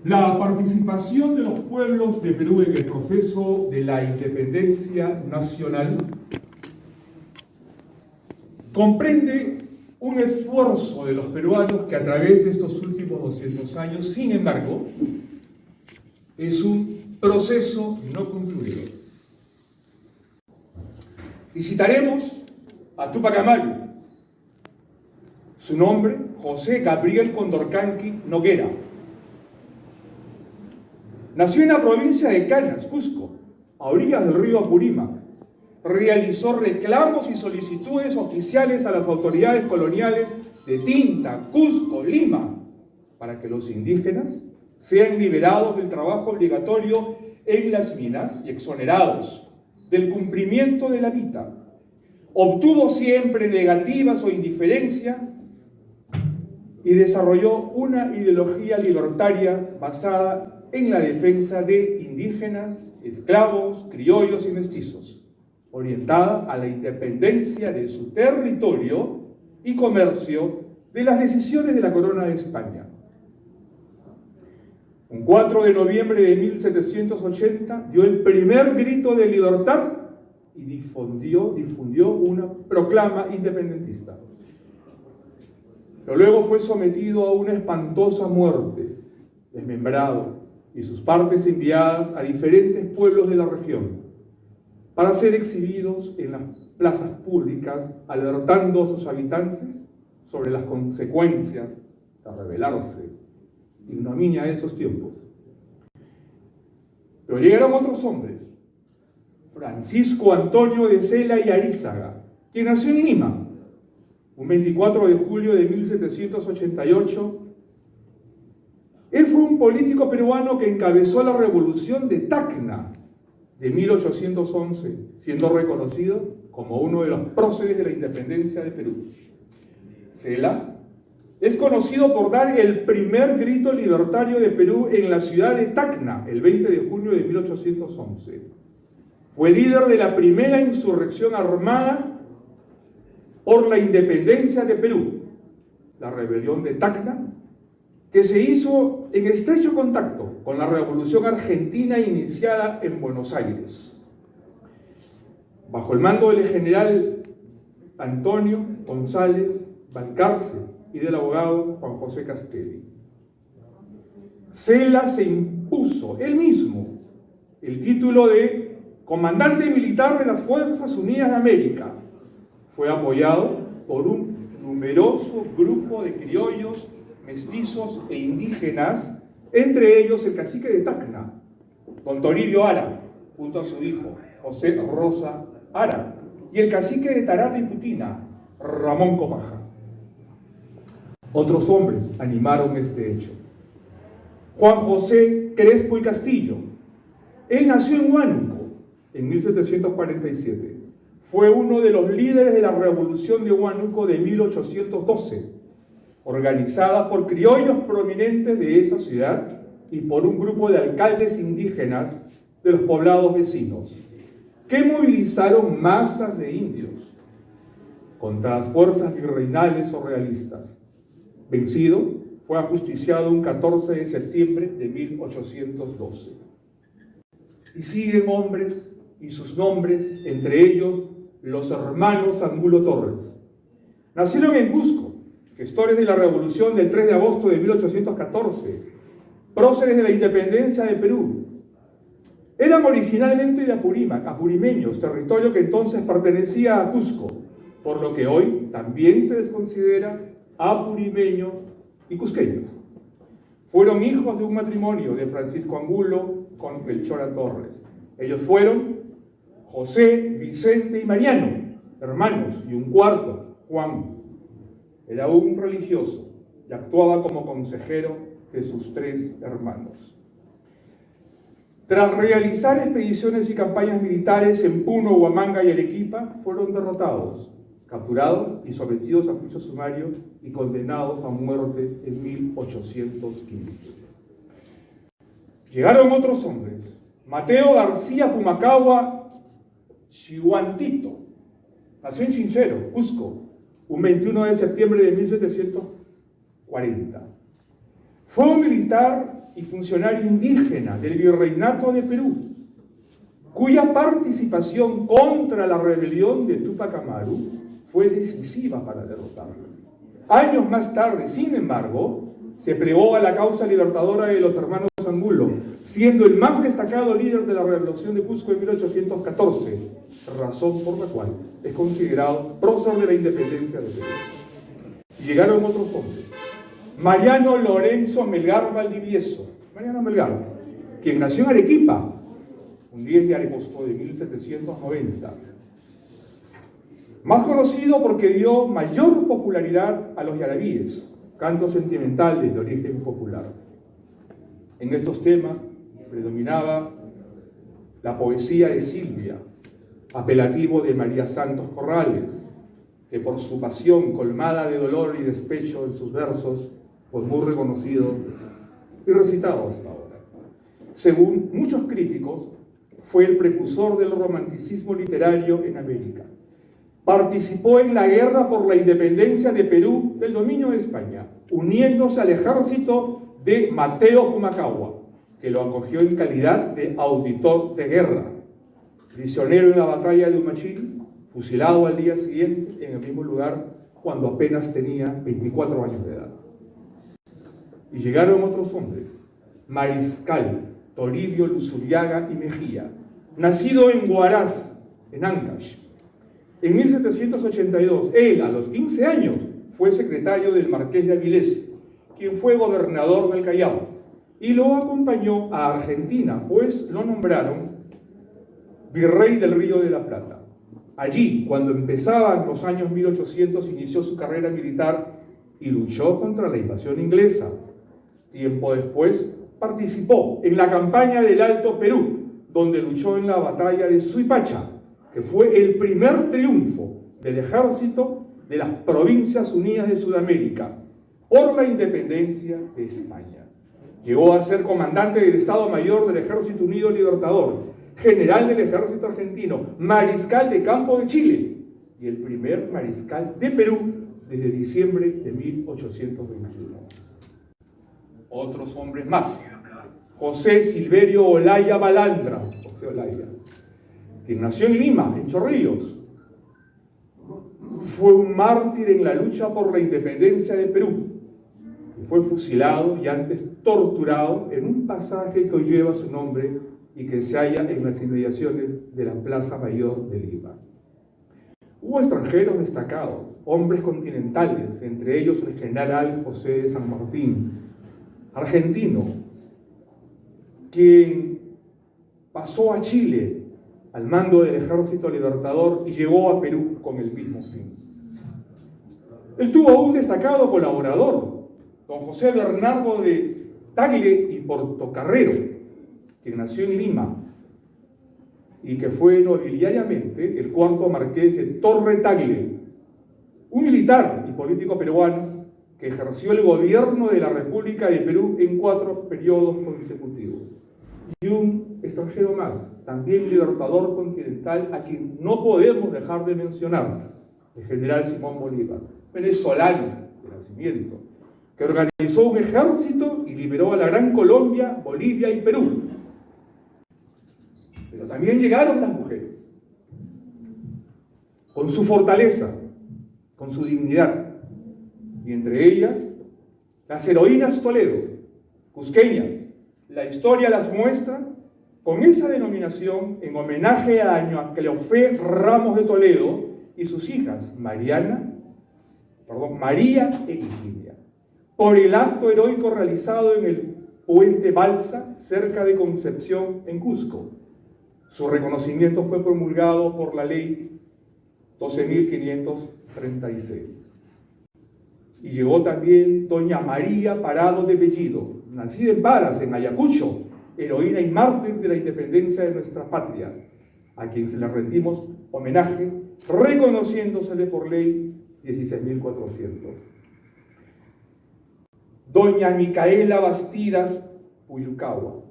La participación de los pueblos de Perú en el proceso de la independencia nacional comprende un esfuerzo de los peruanos que a través de estos últimos 200 años, sin embargo, es un proceso no concluido. Y citaremos a Túpac Amaru, su nombre, José Gabriel Condorcanqui Noguera. Nació en la provincia de Cañas, Cusco, a orillas del río Apurímac. Realizó reclamos y solicitudes oficiales a las autoridades coloniales de Tinta, Cusco, Lima, para que los indígenas sean liberados del trabajo obligatorio en las minas y exonerados del cumplimiento de la vita. Obtuvo siempre negativas o indiferencia y desarrolló una ideología libertaria basada en la defensa de indígenas, esclavos, criollos y mestizos, orientada a la independencia de su territorio y comercio de las decisiones de la Corona de España. Un 4 de noviembre de 1780 dio el primer grito de libertad y difundió una proclama independentista. Pero luego fue sometido a una espantosa muerte, desmembrado y sus partes enviadas a diferentes pueblos de la región para ser exhibidos en las plazas públicas, alertando a sus habitantes sobre las consecuencias de rebelarse. Ignominia de esos tiempos. Pero llegaron otros hombres. Francisco Antonio de Cela y Arízaga, quien nació en Lima, un 24 de julio de 1788. Él fue un político peruano que encabezó la revolución de Tacna de 1811, siendo reconocido como uno de los próceres de la independencia de Perú. Cela es conocido por dar el primer grito libertario de Perú en la ciudad de Tacna, el 20 de junio de 1811. Fue líder de la primera insurrección armada por la independencia de Perú, la rebelión de Tacna, que se hizo en estrecho contacto con la Revolución Argentina iniciada en Buenos Aires, bajo el mando del general Antonio González Balcarce y del abogado Juan José Castelli. Cela se impuso él mismo el título de comandante militar de las Fuerzas Unidas de América. Fue apoyado por un numeroso grupo de criollos, mestizos e indígenas, entre ellos el cacique de Tacna, don Toribio Ara, junto a su hijo José Rosa Ara, y el cacique de Tarata y Putina, Ramón Copaja. Otros hombres animaron este hecho. Juan José Crespo y Castillo. Él nació en Huánuco en 1747. Fue uno de los líderes de la Revolución de Huánuco de 1812, organizada por criollos prominentes de esa ciudad y por un grupo de alcaldes indígenas de los poblados vecinos, que movilizaron masas de indios contra las fuerzas virreinales o realistas. Vencido, fue ajusticiado un 14 de septiembre de 1812. Y siguen hombres y sus nombres, entre ellos los hermanos Angulo Torres. Nacieron en Cusco, gestores de la revolución del 3 de agosto de 1814, próceres de la independencia de Perú. Eran originalmente de Apurímac, apurimeños, territorio que entonces pertenecía a Cusco, por lo que hoy también se les considera apurimeño y cusqueños. Fueron hijos de un matrimonio de Francisco Angulo con Melchora Torres. Ellos fueron José, Vicente y Mariano, hermanos, y un cuarto, Juan. Era un religioso y actuaba como consejero de sus 3 hermanos. Tras realizar expediciones y campañas militares en Puno, Huamanga y Arequipa, fueron derrotados, capturados y sometidos a juicio sumario y condenados a muerte en 1815. Llegaron otros hombres. Mateo García Pumacahua Chihuantito nació en Chinchero, Cusco, un 21 de septiembre de 1740. Fue un militar y funcionario indígena del Virreinato de Perú, cuya participación contra la rebelión de Túpac Amaru fue decisiva para derrotarlo. Años más tarde, sin embargo, se plegó a la causa libertadora de los hermanos Angulo, siendo el más destacado líder de la Revolución de Cusco en 1814, razón por la cual es considerado prócer de la independencia de Perú. Y llegaron otros hombres. Mariano Lorenzo Melgar Valdivieso, Mariano Melgar, quien nació en Arequipa, un 10 de agosto de 1790. Más conocido porque dio mayor popularidad a los yarabíes, cantos sentimentales de origen popular. En estos temas predominaba la poesía de Silvia, apelativo de María Santos Corrales, que por su pasión colmada de dolor y despecho en sus versos fue muy reconocido y recitado hasta ahora. Según muchos críticos, fue el precursor del romanticismo literario en América. Participó en la guerra por la independencia de Perú del dominio de España, uniéndose al ejército de Mateo Pumacahua, que lo acogió en calidad de auditor de guerra. Prisionero en la batalla de Humachil, fusilado al día siguiente en el mismo lugar cuando apenas tenía 24 años de edad. Y llegaron otros hombres. Mariscal Toribio Luzuriaga y Mejía, nacido en Huaraz, en Ancash. En 1782, él, a los 15 años, fue secretario del Marqués de Avilés, quien fue gobernador del Callao, y lo acompañó a Argentina, pues lo nombraron virrey del Río de la Plata. Allí, cuando empezaban los años 1800, inició su carrera militar y luchó contra la invasión inglesa. Tiempo después, participó en la campaña del Alto Perú, donde luchó en la batalla de Suipacha, que fue el primer triunfo del ejército de las Provincias Unidas de Sudamérica por la independencia de España. Llegó a ser comandante del Estado Mayor del Ejército Unido Libertador, general del Ejército Argentino, mariscal de campo de Chile y el primer mariscal de Perú desde diciembre de 1821. Otros hombres más. José Silverio Olaya Balandra, José Olaya, quien nació en Lima, en Chorrillos, fue un mártir en la lucha por la independencia de Perú. Fue fusilado y antes torturado en un pasaje que hoy lleva su nombre y que se halla en las inmediaciones de la Plaza Mayor de Lima. Hubo extranjeros destacados, hombres continentales, entre ellos el general José de San Martín, argentino, quien pasó a Chile al mando del Ejército Libertador y llegó a Perú con el mismo fin. Él tuvo un destacado colaborador, don José Bernardo de Tagle y Portocarrero, que nació en Lima y que fue nobiliariamente el cuarto marqués de Torre Tagle, un militar y político peruano que ejerció el gobierno de la República de Perú en 4 periodos consecutivos. Y un extranjero más, también libertador continental, a quien no podemos dejar de mencionar, el general Simón Bolívar, venezolano de nacimiento, que organizó un ejército y liberó a la Gran Colombia, Bolivia y Perú. Pero también llegaron las mujeres, con su fortaleza, con su dignidad, y entre ellas las heroínas Toledo, cusqueñas. La historia las muestra con esa denominación en homenaje a doña Cleofé Ramos de Toledo y sus hijas María e Virginia, por el acto heroico realizado en el puente Balsa, cerca de Concepción, en Cusco. Su reconocimiento fue promulgado por la ley 12.536. Y llegó también doña María Parado de Bellido, nacida en Varas, en Ayacucho, heroína y mártir de la independencia de nuestra patria, a quien se le rendimos homenaje, reconociéndosele por ley 16.400. Doña Micaela Bastidas Puyucahua,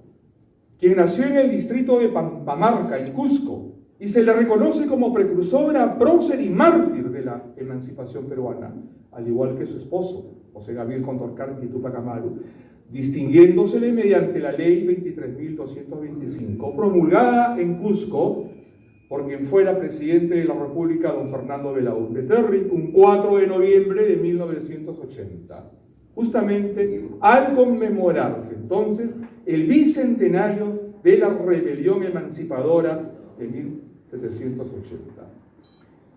quien nació en el distrito de Pampamarca, en Cusco, y se le reconoce como precursora, prócer y mártir de la emancipación peruana, al igual que su esposo, José Gabriel Condorcanqui y Túpac Amaru, distinguiéndosele mediante la ley 23.225, promulgada en Cusco por quien fuera presidente de la República, don Fernando Belaúnde Terry, un 4 de noviembre de 1980, justamente al conmemorarse entonces el bicentenario de la rebelión emancipadora de 1780.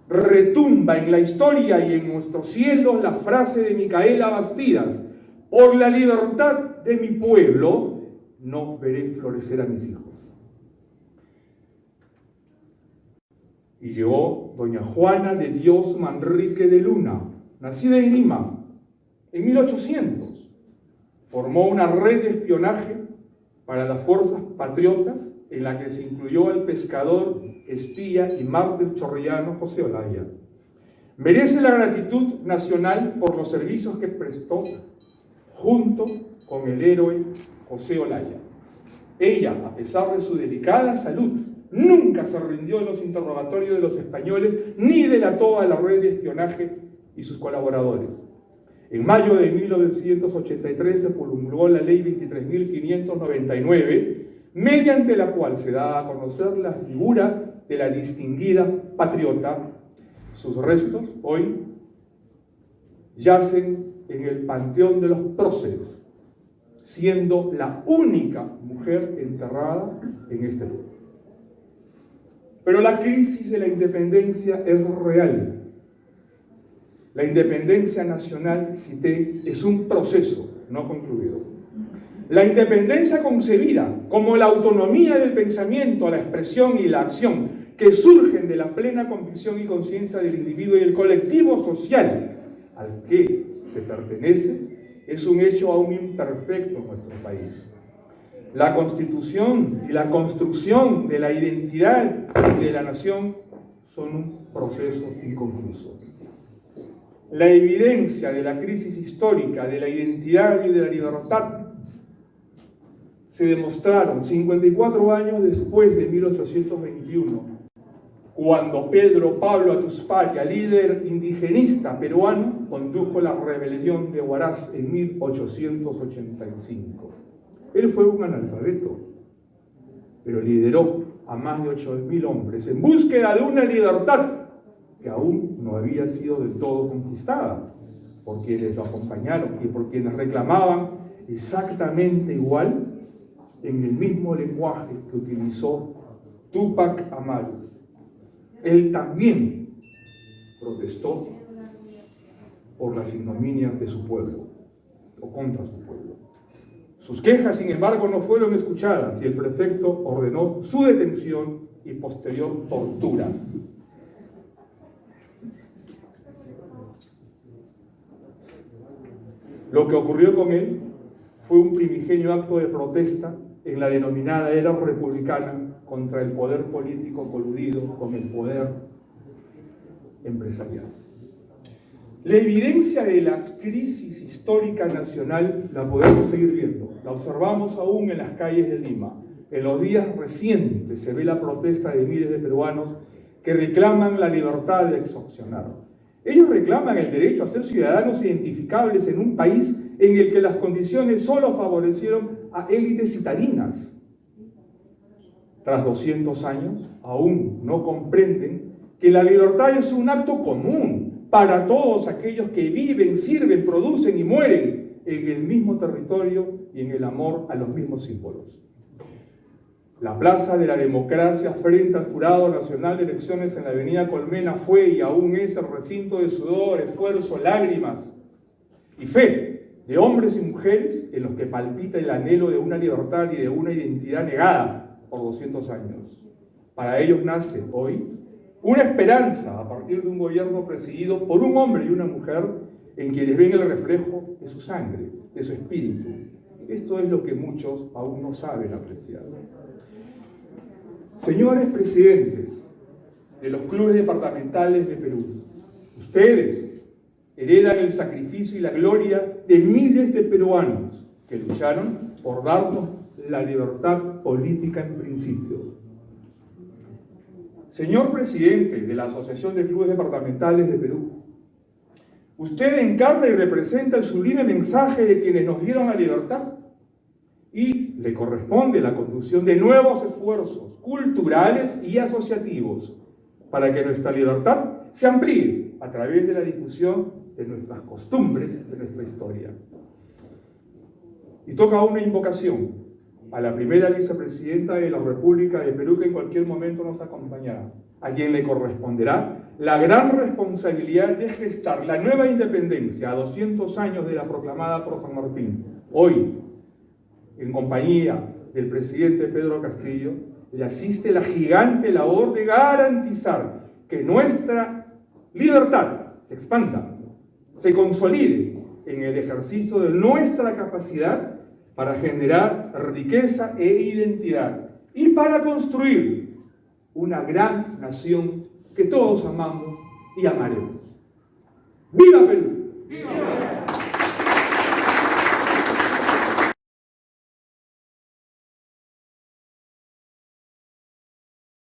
Retumba en la historia y en nuestros cielos la frase de Micaela Bastidas: por la libertad de mi pueblo no veré florecer a mis hijos. Y llegó doña Juana de Dios Manrique de Luna, nacida en Lima en 1800. Formó una red de espionaje para las fuerzas patriotas en la que se incluyó al pescador, espía y mártir chorrillano José Olaya. Merece la gratitud nacional por los servicios que prestó junto con el héroe José Olaya. Ella, a pesar de su delicada salud, nunca se rindió en los interrogatorios de los españoles ni delató a la red de espionaje y sus colaboradores. En mayo de 1983 se promulgó la ley 23.599, mediante la cual se da a conocer la figura de la distinguida patriota. Sus restos hoy yacen en el Panteón de los Próceres, siendo la única mujer enterrada en este lugar. Pero la crisis de la independencia es real. La independencia nacional, cité, es un proceso no concluido. La independencia concebida como la autonomía del pensamiento, la expresión y la acción que surgen de la plena convicción y conciencia del individuo y del colectivo social al que se pertenece, es un hecho aún imperfecto en nuestro país. La constitución y la construcción de la identidad de la nación son un proceso inconcluso. La evidencia de la crisis histórica de la identidad y de la libertad se demostraron 54 años después de 1821, cuando Pedro Pablo Atusparia, líder indigenista peruano, condujo la rebelión de Huaraz en 1885. Él fue un analfabeto, pero lideró a más de 8.000 hombres en búsqueda de una libertad que aún no había sido del todo conquistada por quienes lo acompañaron y por quienes reclamaban exactamente igual en el mismo lenguaje que utilizó Túpac Amaru. Él también protestó por las ignominias de su pueblo o contra su pueblo. Sus quejas, sin embargo, no fueron escuchadas y el prefecto ordenó su detención y posterior tortura. Lo que ocurrió con él fue un primigenio acto de protesta en la denominada era republicana contra el poder político coludido con el poder empresarial. La evidencia de la crisis histórica nacional la podemos seguir viendo, la observamos aún en las calles de Lima. En los días recientes se ve la protesta de miles de peruanos que reclaman la libertad de extorsionar. Ellos reclaman el derecho a ser ciudadanos identificables en un país en el que las condiciones solo favorecieron a élites citadinas. Tras 200 años, aún no comprenden que la libertad es un acto común para todos aquellos que viven, sirven, producen y mueren en el mismo territorio y en el amor a los mismos símbolos. La Plaza de la Democracia frente al Jurado Nacional de Elecciones en la Avenida Colmena fue y aún es el recinto de sudor, esfuerzo, lágrimas y fe de hombres y mujeres en los que palpita el anhelo de una libertad y de una identidad negada por 200 años. Para ellos nace hoy una esperanza a partir de un gobierno presidido por un hombre y una mujer en quienes ven el reflejo de su sangre, de su espíritu. Esto es lo que muchos aún no saben apreciar. Señores presidentes de los clubes departamentales de Perú, ustedes heredan el sacrificio y la gloria de miles de peruanos que lucharon por darnos la libertad política en principio. Señor presidente de la Asociación de Clubes Departamentales de Perú, usted encarna y representa el sublime mensaje de quienes nos dieron la libertad y le corresponde la conducción de nuevos esfuerzos culturales y asociativos para que nuestra libertad se amplíe a través de la difusión de nuestras costumbres, de nuestra historia. Y toca una invocación a la primera vicepresidenta de la República de Perú, que en cualquier momento nos acompañará, a quien le corresponderá la gran responsabilidad de gestar la nueva independencia a 200 años de la proclamada por San Martín. Hoy, en compañía del presidente Pedro Castillo, le asiste la gigante labor de garantizar que nuestra libertad se expanda, se consolide en el ejercicio de nuestra capacidad para generar riqueza e identidad y para construir una gran nación que todos amamos y amaremos. ¡Viva Perú! ¡Viva!